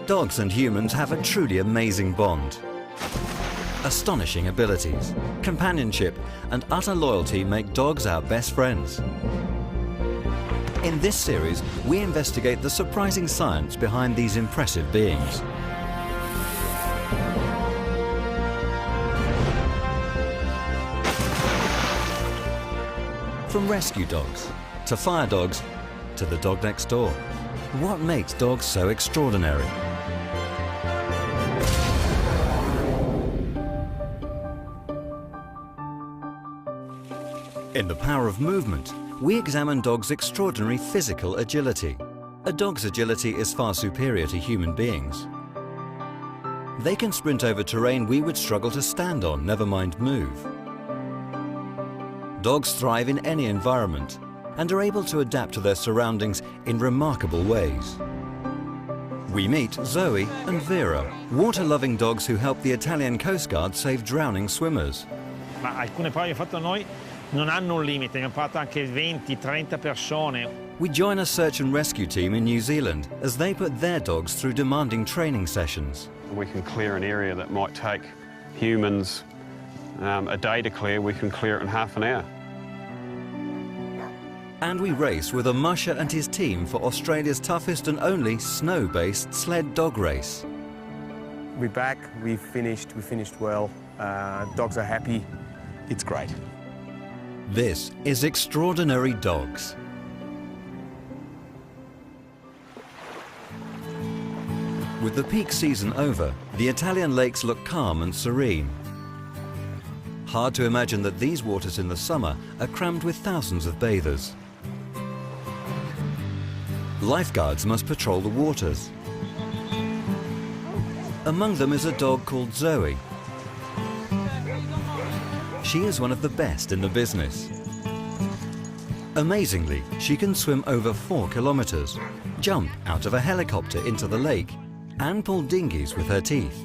Dogs and humans have a truly amazing bond. Astonishing abilities, companionship and utter loyalty make dogs our best friends. In this series, we investigate the surprising science behind these impressive beings. From rescue dogs, to fire dogs, to the dog next door. What makes dogs so extraordinary? In The Power of Movement, we examine dogs' extraordinary physical agility. A dog's agility is far superior to human beings. They can sprint over terrain we would struggle to stand on, never mind move. Dogs thrive in any environment and are able to adapt to their surroundings in remarkable ways. We meet Zoe and Vera, water-loving dogs who help the Italian Coast Guard save drowning swimmers. Ma alcune prove che abbiamo fatto noi non hanno un limite, abbiamo provato anche 20-30 persone. We join a search and rescue team in New Zealand as they put their dogs through demanding training sessions. We can clear an area that might take humans a day to clear, we can clear it in half an hour. And we race with a musher and his team for Australia's toughest and only snow-based sled dog race. We're back, we finished well, dogs are happy, it's great. This is Extraordinary Dogs. With the peak season over, the Italian lakes look calm and serene. Hard to imagine that these waters in the summer are crammed with thousands of bathers. Lifeguards must patrol the waters. Among them is a dog called Zoe. She is one of the best in the business. Amazingly, she can swim over 4 kilometers, jump out of a helicopter into the lake, and pull dinghies with her teeth.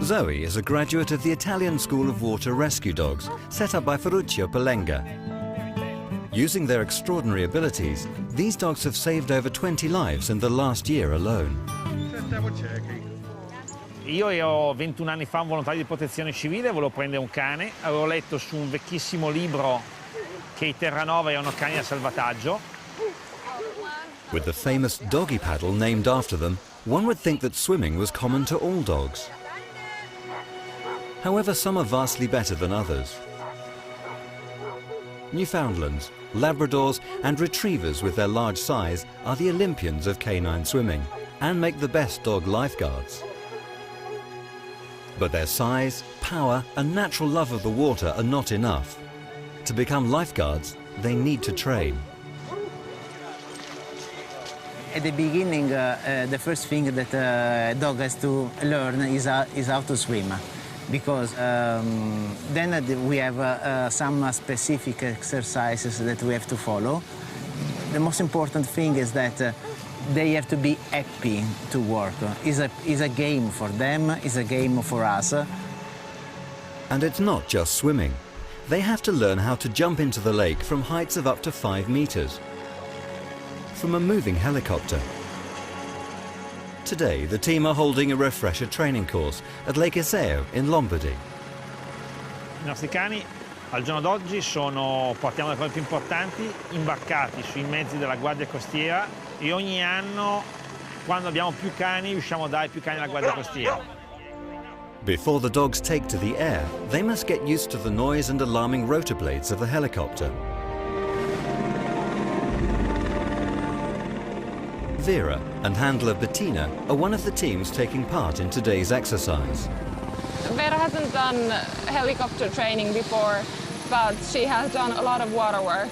Zoe is a graduate of the Italian School of Water Rescue Dogs, set up by Ferruccio Palenga. Using their extraordinary abilities, these dogs have saved over 20 lives in the last year alone. Io ero 21 anni fa un volontario di protezione civile, volevo prendere un cane, avevo letto su un vecchissimo libro che i Terranova erano cani da salvataggio. With the famous doggy paddle named after them, one would think that swimming was common to all dogs. However, some are vastly better than others. Newfoundlands, Labradors and Retrievers with their large size are the Olympians of canine swimming and make the best dog lifeguards. But their size, power and natural love of the water are not enough. To become lifeguards, they need to train. At the beginning, the first thing that a dog has to learn is how to swim. Because then we have some specific exercises that we have to follow. The most important thing is that they have to be happy to work. It's a game for them, it's a game for us. And it's not just swimming. They have to learn how to jump into the lake from heights of up to 5 meters. From a moving helicopter. Today, the team are holding a refresher training course at Lake Iseo in Lombardy. I nostri cani al giorno d'oggi portiamo le cose più importanti imbarcati sui mezzi della Guardia Costiera e ogni anno, quando abbiamo più cani, riusciamo a dare più cani alla Guardia Costiera. Before the dogs take to the air, they must get used to the noise and alarming rotor blades of the helicopter. Vera and handler Bettina are one of the teams taking part in today's exercise. Vera hasn't done helicopter training before, but she has done a lot of water work.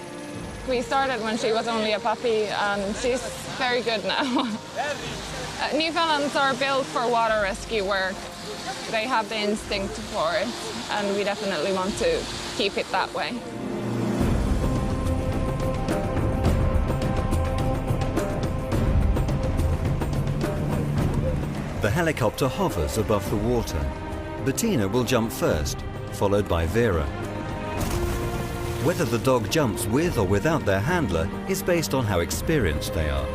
We started when she was only a puppy and she's very good now. Newfoundlands are built for water rescue work. They have the instinct for it and we definitely want to keep it that way. The helicopter hovers above the water. Bettina will jump first, followed by Vera. Whether the dog jumps with or without their handler is based on how experienced they are.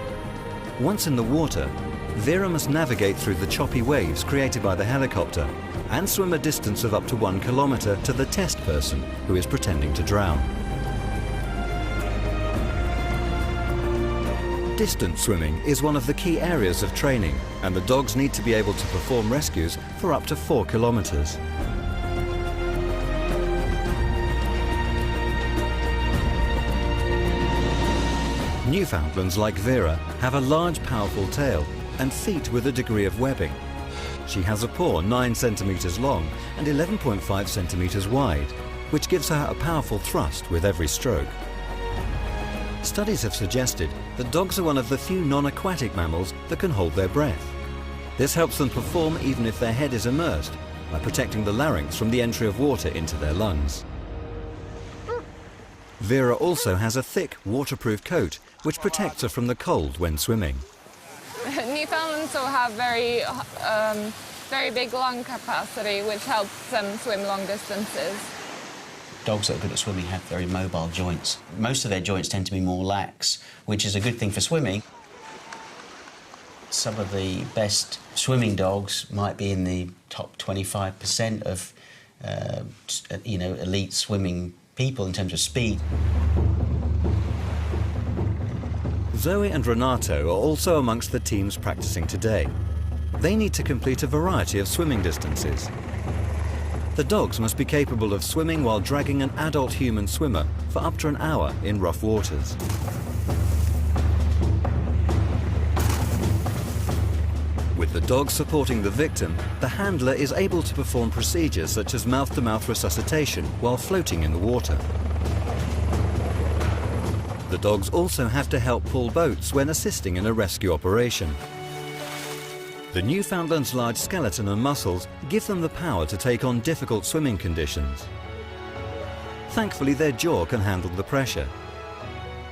Once in the water, Vera must navigate through the choppy waves created by the helicopter and swim a distance of up to 1 kilometre to the test person who is pretending to drown. Distance swimming is one of the key areas of training, and the dogs need to be able to perform rescues for up to 4 kilometres. Newfoundlands like Vera have a large, powerful tail and feet with a degree of webbing. She has a paw 9 centimetres long and 11.5 centimetres wide, which gives her a powerful thrust with every stroke. Studies have suggested that dogs are one of the few non-aquatic mammals that can hold their breath. This helps them perform even if their head is immersed, by protecting the larynx from the entry of water into their lungs. Vera also has a thick, waterproof coat, which protects her from the cold when swimming. Newfoundlands also have very big lung capacity, which helps them swim long distances. Dogs that are good at swimming have very mobile joints. Most of their joints tend to be more lax, which is a good thing for swimming. Some of the best swimming dogs might be in the top 25% of elite swimming people in terms of speed. Zoe and Renato are also amongst the teams practicing today. They need to complete a variety of swimming distances. The dogs must be capable of swimming while dragging an adult human swimmer for up to an hour in rough waters. With the dog supporting the victim, the handler is able to perform procedures such as mouth-to-mouth resuscitation while floating in the water. The dogs also have to help pull boats when assisting in a rescue operation. The Newfoundland's large skeleton and muscles give them the power to take on difficult swimming conditions. Thankfully, their jaw can handle the pressure.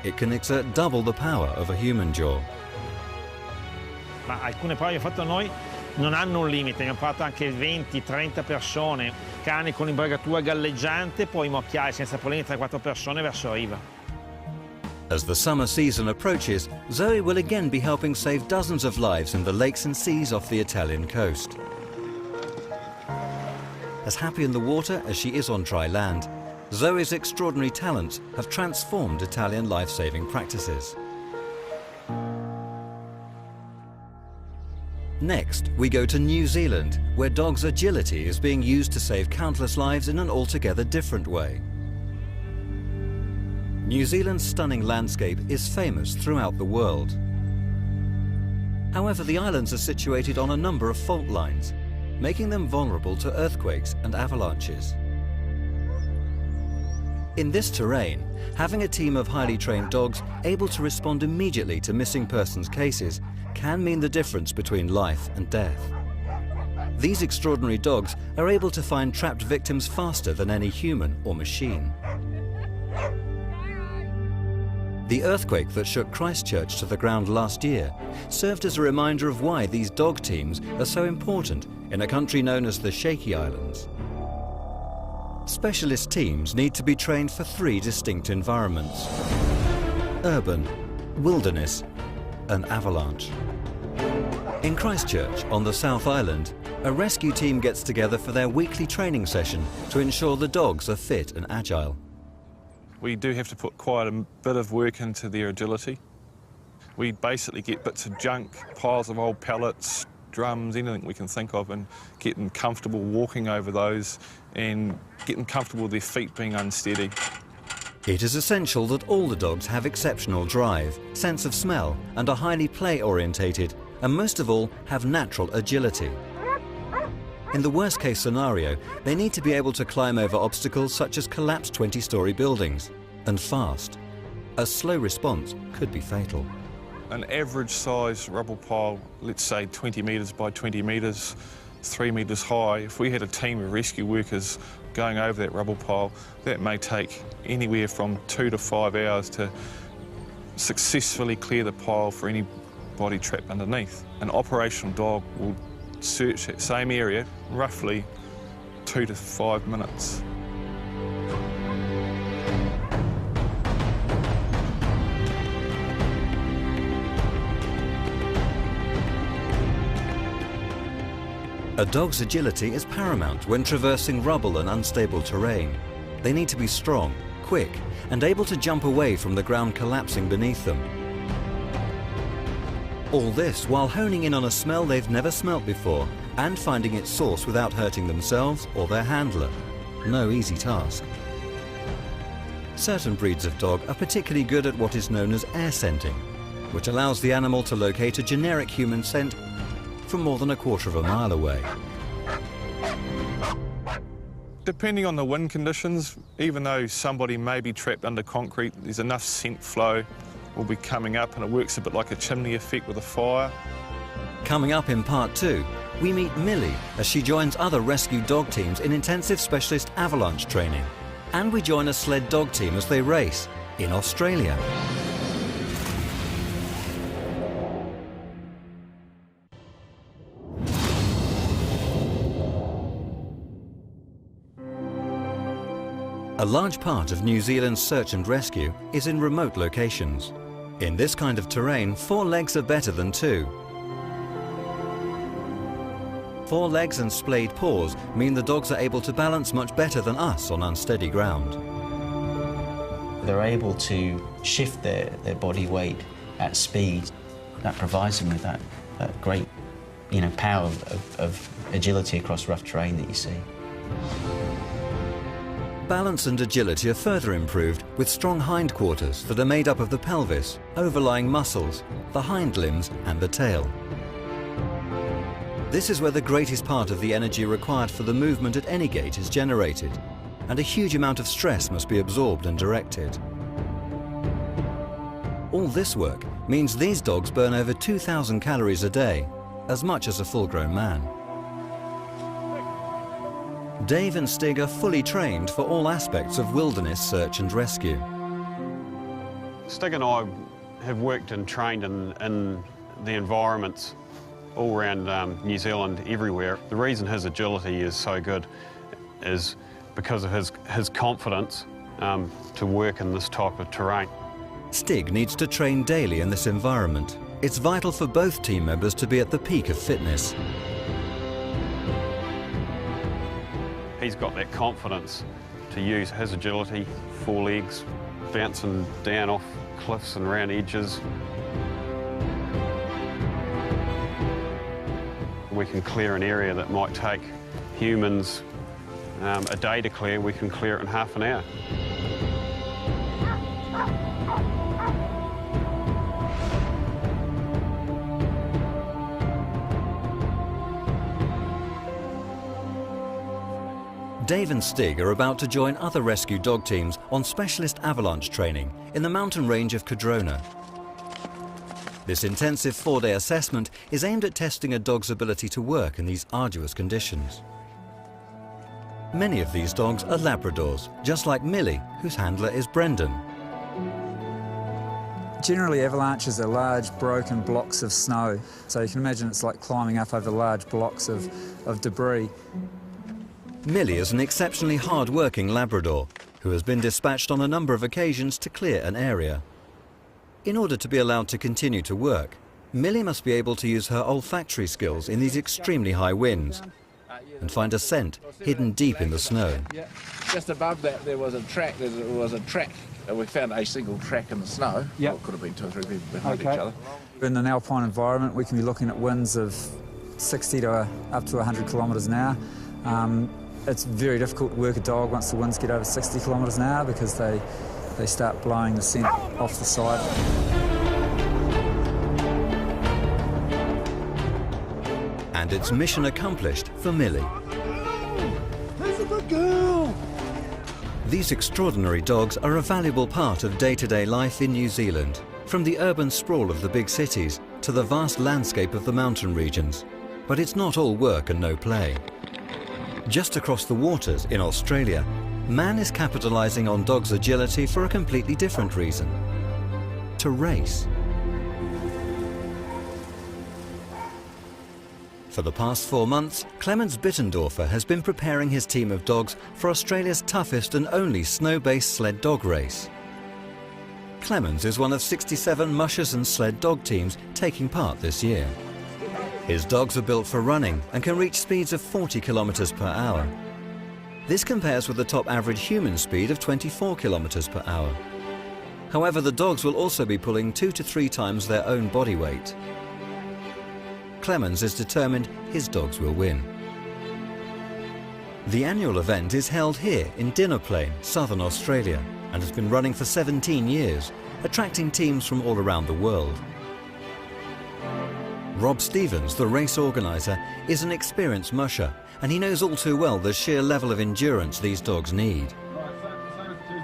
It can exert double the power of a human jaw. Ma alcune prove che abbiamo fatto noi non hanno un limite, abbiamo provato anche 20-30 persone, cani con imbragatura galleggiante, poi mocchiare senza problemi 3-4 persone verso riva. As the summer season approaches, Zoe will again be helping save dozens of lives in the lakes and seas off the Italian coast. As happy in the water as she is on dry land, Zoe's extraordinary talents have transformed Italian life-saving practices. Next, we go to New Zealand, where dogs' agility is being used to save countless lives in an altogether different way. New Zealand's stunning landscape is famous throughout the world. However, the islands are situated on a number of fault lines, making them vulnerable to earthquakes and avalanches. In this terrain, having a team of highly trained dogs able to respond immediately to missing persons cases can mean the difference between life and death. These extraordinary dogs are able to find trapped victims faster than any human or machine. The earthquake that shook Christchurch to the ground last year served as a reminder of why these dog teams are so important in a country known as the Shaky Islands. Specialist teams need to be trained for 3 distinct environments: urban, wilderness, and avalanche. In Christchurch, on the South Island, a rescue team gets together for their weekly training session to ensure the dogs are fit and agile. We do have to put quite a bit of work into their agility. We basically get bits of junk, piles of old pallets, drums, anything we can think of, and get them comfortable walking over those and get them comfortable with their feet being unsteady. It is essential that all the dogs have exceptional drive, sense of smell, and are highly play-orientated, and most of all, have natural agility. In the worst-case scenario, they need to be able to climb over obstacles such as collapsed 20-story buildings, and fast. A slow response could be fatal. An average-sized rubble pile, let's say 20 metres by 20 metres, 3 metres high, if we had a team of rescue workers going over that rubble pile, that may take anywhere from 2 to 5 hours to successfully clear the pile for any body trapped underneath. An operational dog will search that same area roughly 2 to 5 minutes. A dog's agility is paramount when traversing rubble and unstable terrain. They need to be strong, quick, and able to jump away from the ground collapsing beneath them. All this while honing in on a smell they've never smelt before and finding its source without hurting themselves or their handler. No easy task. Certain breeds of dog are particularly good at what is known as air scenting, which allows the animal to locate a generic human scent from more than 1/4 of a mile away. Depending on the wind conditions, even though somebody may be trapped under concrete, there's enough scent flow will be coming up, and it works a bit like a chimney effect with a fire. Coming up in part 2, we meet Millie as she joins other rescue dog teams in intensive specialist avalanche training. And we join a sled dog team as they race in Australia. A large part of New Zealand's search and rescue is in remote locations. In this kind of terrain, 4 legs are better than 2. 4 legs and splayed paws mean the dogs are able to balance much better than us on unsteady ground. They're able to shift their body weight at speed. That provides them with that great, power of agility across rough terrain that you see. Balance and agility are further improved with strong hindquarters that are made up of the pelvis, overlying muscles, the hind limbs and the tail. This is where the greatest part of the energy required for the movement at any gait is generated, and a huge amount of stress must be absorbed and directed. All this work means these dogs burn over 2,000 calories a day, as much as a full-grown man. Dave and Stig are fully trained for all aspects of wilderness search and rescue. Stig and I have worked and trained in the environments all around New Zealand, everywhere. The reason his agility is so good is because of his confidence to work in this type of terrain. Stig needs to train daily in this environment. It's vital for both team members to be at the peak of fitness. He's got that confidence to use his agility, 4 legs, bouncing down off cliffs and around edges. We can clear an area that might take humans a day to clear, we can clear it in half an hour. Dave and Stig are about to join other rescue dog teams on specialist avalanche training in the mountain range of Cardrona. This intensive 4-day assessment is aimed at testing a dog's ability to work in these arduous conditions. Many of these dogs are Labradors, just like Millie, whose handler is Brendan. Generally, avalanches are large, broken blocks of snow. So you can imagine it's like climbing up over large blocks of debris. Millie is an exceptionally hard-working Labrador who has been dispatched on a number of occasions to clear an area. In order to be allowed to continue to work, Millie must be able to use her olfactory skills in these extremely high winds and find a scent hidden deep in the snow. Yeah. Just above that there was a track. We found a single track in the snow. Yep. Well, it could have been 2 or 3 people behind each other. In an alpine environment, we can be looking at winds of 60 to up to 100 kilometres an hour. It's very difficult to work a dog once the winds get over 60 kilometres an hour because they start blowing the scent off the side. And it's mission accomplished for Millie. That's a good girl! These extraordinary dogs are a valuable part of day-to-day life in New Zealand, from the urban sprawl of the big cities to the vast landscape of the mountain regions. But it's not all work and no play. Just across the waters in Australia, man is capitalizing on dogs' agility for a completely different reason: to race. For the past 4 months, Clemens Bittendorfer has been preparing his team of dogs for Australia's toughest and only snow-based sled dog race. Clemens is one of 67 mushers and sled dog teams taking part this year. His dogs are built for running and can reach speeds of 40 kilometers per hour. This compares with the top average human speed of 24 kilometers per hour. However, the dogs will also be pulling 2 to 3 times their own body weight. Clemens is determined his dogs will win. The annual event is held here in Dinner Plain, southern Australia, and has been running for 17 years, attracting teams from all around the world. Rob Stevens, the race organiser, is an experienced musher, and he knows all too well the sheer level of endurance these dogs need.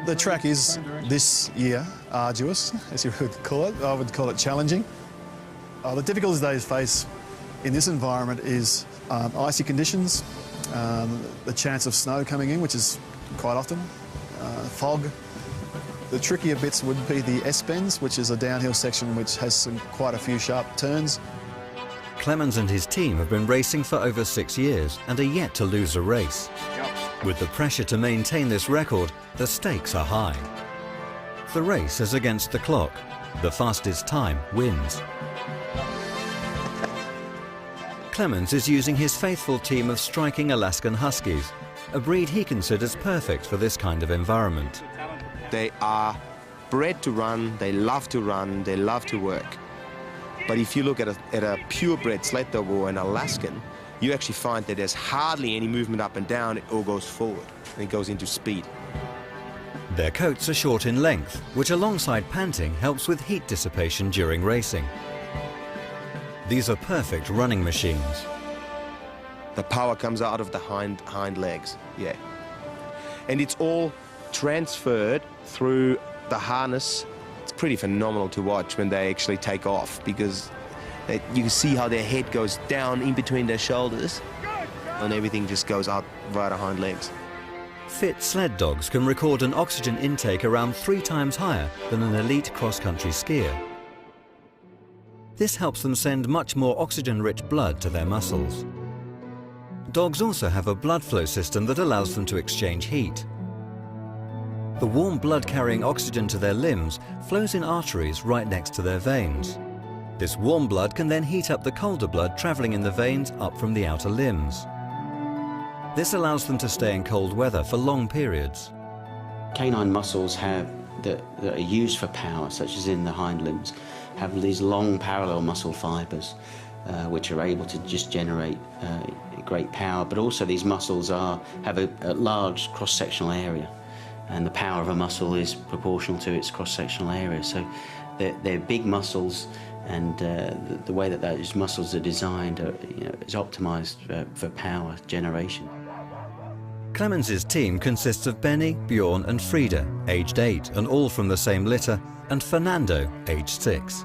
The track is, this year, arduous, as you would call it. I would call it challenging. The difficulties they face in this environment is icy conditions, the chance of snow coming in, which is quite often, fog. The trickier bits would be the S-bends, which is a downhill section which has quite a few sharp turns. Clemens and his team have been racing for over 6 years and are yet to lose a race. With the pressure to maintain this record, the stakes are high. The race is against the clock. The fastest time wins. Clemens is using his faithful team of striking Alaskan Huskies, a breed he considers perfect for this kind of environment. They are bred to run, they love to work. But if you look at a purebred sled dog or an Alaskan, you actually find that there's hardly any movement up and down. It all goes forward and it goes into speed. Their coats are short in length, which alongside panting helps with heat dissipation during racing. These are perfect running machines. The power comes out of the hind legs, yeah. And it's all transferred through the harness. It's pretty phenomenal to watch when they actually take off, because you can see how their head goes down in between their shoulders and everything just goes out via the hind legs. Fit sled dogs can record an oxygen intake around 3 times higher than an elite cross-country skier. This helps them send much more oxygen-rich blood to their muscles. Dogs also have a blood flow system that allows them to exchange heat. The warm blood carrying oxygen to their limbs flows in arteries right next to their veins. This warm blood can then heat up the colder blood travelling in the veins up from the outer limbs. This allows them to stay in cold weather for long periods. Canine muscles that are used for power, such as in the hind limbs, have these long parallel muscle fibres which are able to just generate great power, but also these muscles have a large cross-sectional area, and the power of a muscle is proportional to its cross-sectional area. So they're big muscles, and the way that those muscles are designed is optimised for power generation. Clemens' team consists of Benny, Bjorn and Frida, aged 8 and all from the same litter, and Fernando, aged 6.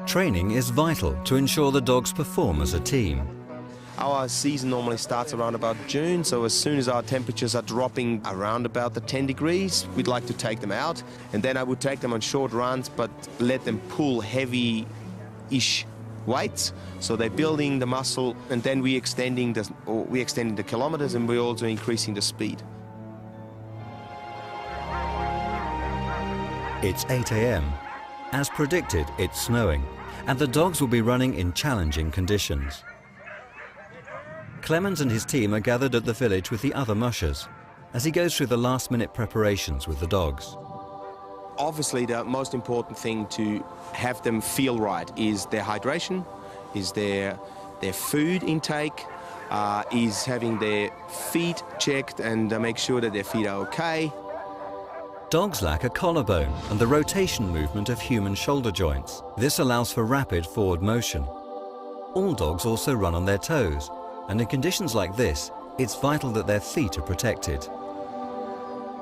Training is vital to ensure the dogs perform as a team. Our season normally starts around about June, so as soon as our temperatures are dropping around about the 10 degrees, we'd like to take them out. And then I would take them on short runs, but let them pull heavy-ish weights. So they're building the muscle, and then we're extending the kilometers, and we're also increasing the speed. It's 8 a.m. As predicted, it's snowing, and the dogs will be running in challenging conditions. Clemens and his team are gathered at the village with the other mushers as he goes through the last-minute preparations with the dogs. Obviously, the most important thing to have them feel right is their hydration, is their food intake, is having their feet checked and make sure that their feet are okay. Dogs lack a collarbone and the rotation movement of human shoulder joints. This allows for rapid forward motion. All dogs also run on their toes, and in conditions like this, it's vital that their feet are protected.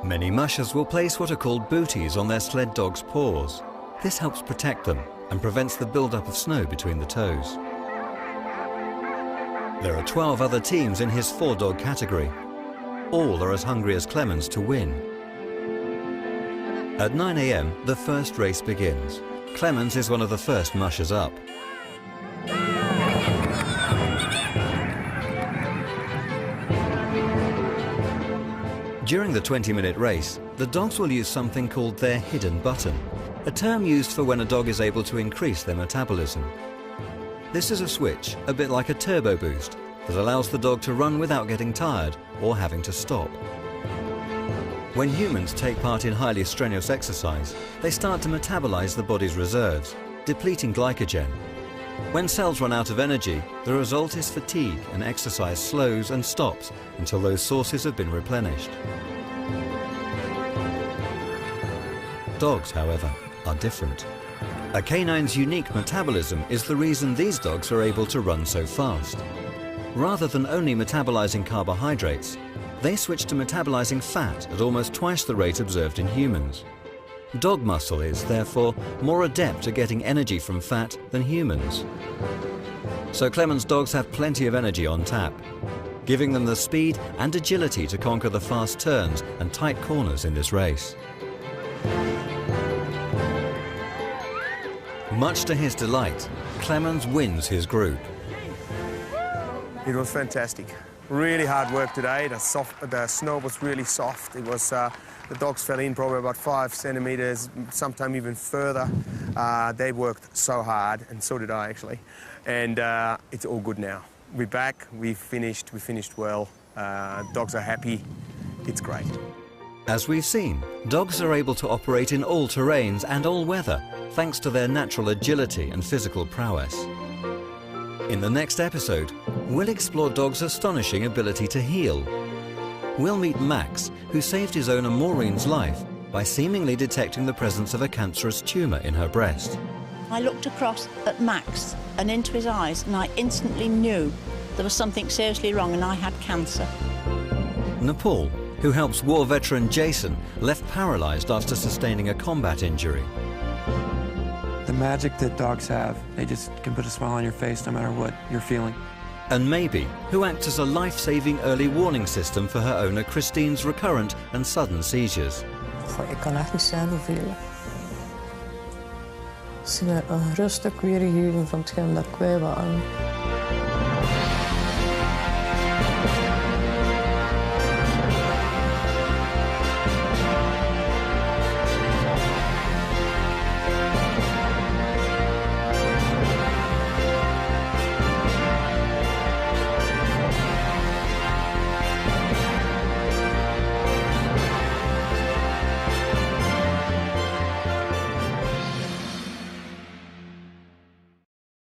Many mushers will place what are called booties on their sled dog's paws. This helps protect them and prevents the build-up of snow between the toes. There are 12 other teams in his 4-dog category. All are as hungry as Clemens to win. At 9 a.m, the first race begins. Clemens is one of the first mushers up. During the 20-minute race, the dogs will use something called their hidden button, a term used for when a dog is able to increase their metabolism. This is a switch, a bit like a turbo boost, that allows the dog to run without getting tired or having to stop. When humans take part in highly strenuous exercise, they start to metabolize the body's reserves, depleting glycogen. When cells run out of energy, the result is fatigue, and exercise slows and stops until those sources have been replenished. Dogs, however, are different. A canine's unique metabolism is the reason these dogs are able to run so fast. Rather than only metabolizing carbohydrates, they switch to metabolizing fat at almost twice the rate observed in humans. Dog muscle is, therefore, more adept at getting energy from fat than humans. So Clement's dogs have plenty of energy on tap, giving them the speed and agility to conquer the fast turns and tight corners in this race. Much to his delight, Clemens wins his group. It was fantastic. Really hard work today. The snow was really soft. It was the dogs fell in probably about 5 centimeters, sometimes even further. They worked so hard, and so did I actually. And it's all good now. We're back. We finished well. Dogs are happy. It's great. As we've seen, dogs are able to operate in all terrains and all weather, thanks to their natural agility and physical prowess. In the next episode, we'll explore dogs' astonishing ability to heal. We'll meet Max, who saved his owner Maureen's life by seemingly detecting the presence of a cancerous tumour in her breast. I looked across at Max and into his eyes, and I instantly knew there was something seriously wrong and I had cancer. Nepal, who helps war veteran Jason, left paralysed after sustaining a combat injury. The magic that dogs have, they just can put a smile on your face no matter what you're feeling. And Maybe, who acts as a life-saving early warning system for her owner Christine's recurrent and sudden seizures. Ik kan echt niet zeggen hoeveel. Ze zijn rustig weer gegeven van hetgeen dat ik kwijt was.